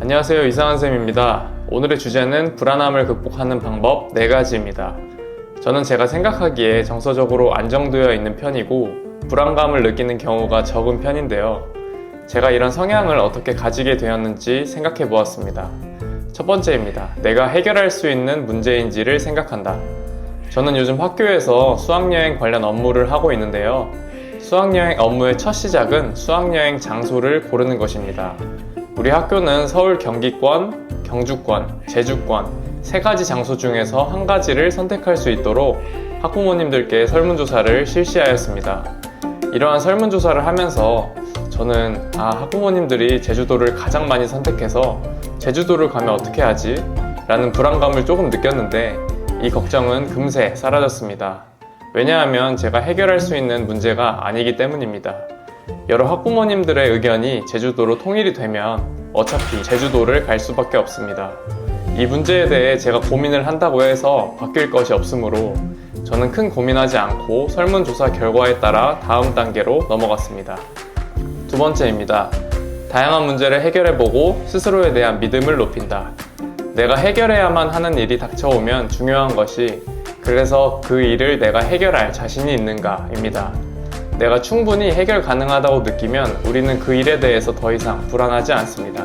안녕하세요, 이상한쌤입니다. 오늘의 주제는 불안함을 극복하는 방법 4가지입니다. 저는 제가 생각하기에 정서적으로 안정되어 있는 편이고 불안감을 느끼는 경우가 적은 편인데요. 제가 이런 성향을 어떻게 가지게 되었는지 생각해 보았습니다. 첫 번째입니다. 내가 해결할 수 있는 문제인지를 생각한다. 저는 요즘 학교에서 수학여행 관련 업무를 하고 있는데요. 수학여행 업무의 첫 시작은 수학여행 장소를 고르는 것입니다. 우리 학교는 서울 경기권, 경주권, 제주권 3가지 장소 중에서 한 가지를 선택할 수 있도록 학부모님들께 설문조사를 실시하였습니다. 이러한 설문조사를 하면서 저는 학부모님들이 제주도를 가장 많이 선택해서 제주도를 가면 어떻게 하지? 라는 불안감을 조금 느꼈는데 이 걱정은 금세 사라졌습니다. 왜냐하면 제가 해결할 수 있는 문제가 아니기 때문입니다. 여러 학부모님들의 의견이 제주도로 통일이 되면 어차피 제주도를 갈 수밖에 없습니다. 이 문제에 대해 제가 고민을 한다고 해서 바뀔 것이 없으므로 저는 큰 고민하지 않고 설문조사 결과에 따라 다음 단계로 넘어갔습니다. 두 번째입니다. 다양한 문제를 해결해보고 스스로에 대한 믿음을 높인다. 내가 해결해야만 하는 일이 닥쳐오면 중요한 것이 그래서 그 일을 내가 해결할 자신이 있는가입니다. 내가 충분히 해결 가능하다고 느끼면 우리는 그 일에 대해서 더 이상 불안하지 않습니다.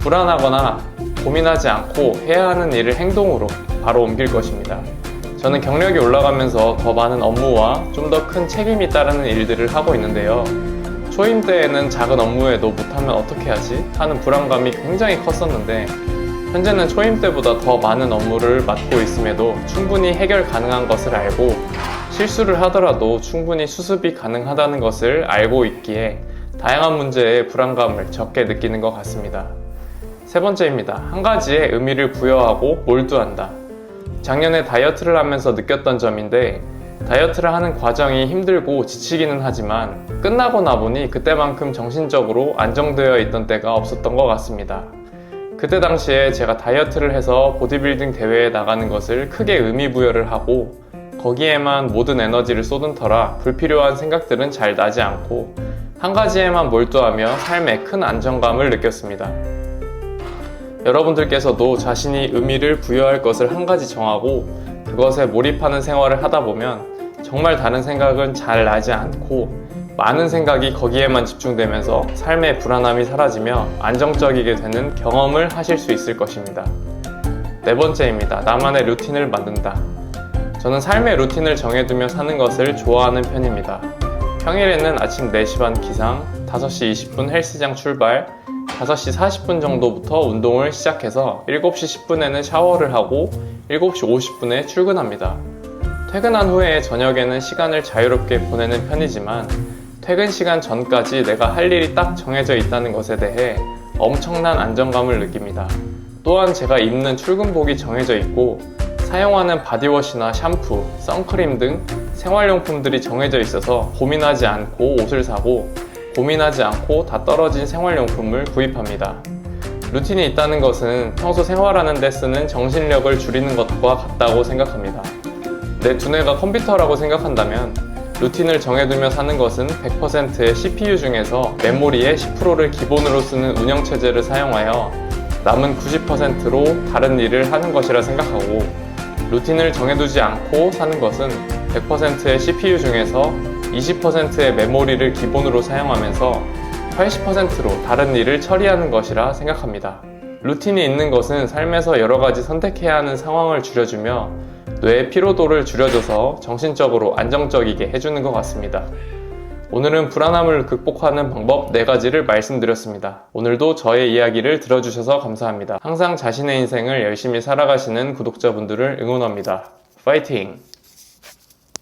불안하거나 고민하지 않고 해야 하는 일을 행동으로 바로 옮길 것입니다. 저는 경력이 올라가면서 더 많은 업무와 좀 더 큰 책임이 따르는 일들을 하고 있는데요. 초임 때에는 작은 업무에도 못하면 어떻게 하지? 하는 불안감이 굉장히 컸었는데 현재는 초임 때보다 더 많은 업무를 맡고 있음에도 충분히 해결 가능한 것을 알고 실수를 하더라도 충분히 수습이 가능하다는 것을 알고 있기에 다양한 문제에 불안감을 적게 느끼는 것 같습니다. 세 번째입니다. 한 가지에 의미를 부여하고 몰두한다. 작년에 다이어트를 하면서 느꼈던 점인데 다이어트를 하는 과정이 힘들고 지치기는 하지만 끝나고 나보니 그때만큼 정신적으로 안정되어 있던 때가 없었던 것 같습니다. 그때 당시에 제가 다이어트를 해서 보디빌딩 대회에 나가는 것을 크게 의미 부여를 하고 거기에만 모든 에너지를 쏟은 터라 불필요한 생각들은 잘 나지 않고 한 가지에만 몰두하며 삶에 큰 안정감을 느꼈습니다. 여러분들께서도 자신이 의미를 부여할 것을 한 가지 정하고 그것에 몰입하는 생활을 하다 보면 정말 다른 생각은 잘 나지 않고 많은 생각이 거기에만 집중되면서 삶의 불안함이 사라지며 안정적이게 되는 경험을 하실 수 있을 것입니다. 네 번째입니다. 나만의 루틴을 만든다. 저는 삶의 루틴을 정해두며 사는 것을 좋아하는 편입니다. 평일에는 아침 4시 반 기상, 5시 20분 헬스장 출발, 5시 40분 정도부터 운동을 시작해서 7시 10분에는 샤워를 하고 7시 50분에 출근합니다. 퇴근한 후에 저녁에는 시간을 자유롭게 보내는 편이지만 퇴근 시간 전까지 내가 할 일이 딱 정해져 있다는 것에 대해 엄청난 안정감을 느낍니다. 또한 제가 입는 출근복이 정해져 있고 사용하는 바디워시나 샴푸, 선크림 등 생활용품들이 정해져 있어서 고민하지 않고 옷을 사고 고민하지 않고 다 떨어진 생활용품을 구입합니다. 루틴이 있다는 것은 평소 생활하는 데 쓰는 정신력을 줄이는 것과 같다고 생각합니다. 내 두뇌가 컴퓨터라고 생각한다면 루틴을 정해두며 사는 것은 100%의 CPU 중에서 메모리의 10%를 기본으로 쓰는 운영체제를 사용하여 남은 90%로 다른 일을 하는 것이라 생각하고 루틴을 정해두지 않고 사는 것은 100%의 CPU 중에서 20%의 메모리를 기본으로 사용하면서 80%로 다른 일을 처리하는 것이라 생각합니다. 루틴이 있는 것은 삶에서 여러 가지 선택해야 하는 상황을 줄여주며 뇌의 피로도를 줄여줘서 정신적으로 안정적이게 해주는 것 같습니다. 오늘은 불안함을 극복하는 방법 4가지를 말씀드렸습니다. 오늘도 저의 이야기를 들어주셔서 감사합니다. 항상 자신의 인생을 열심히 살아가시는 구독자분들을 응원합니다. 파이팅!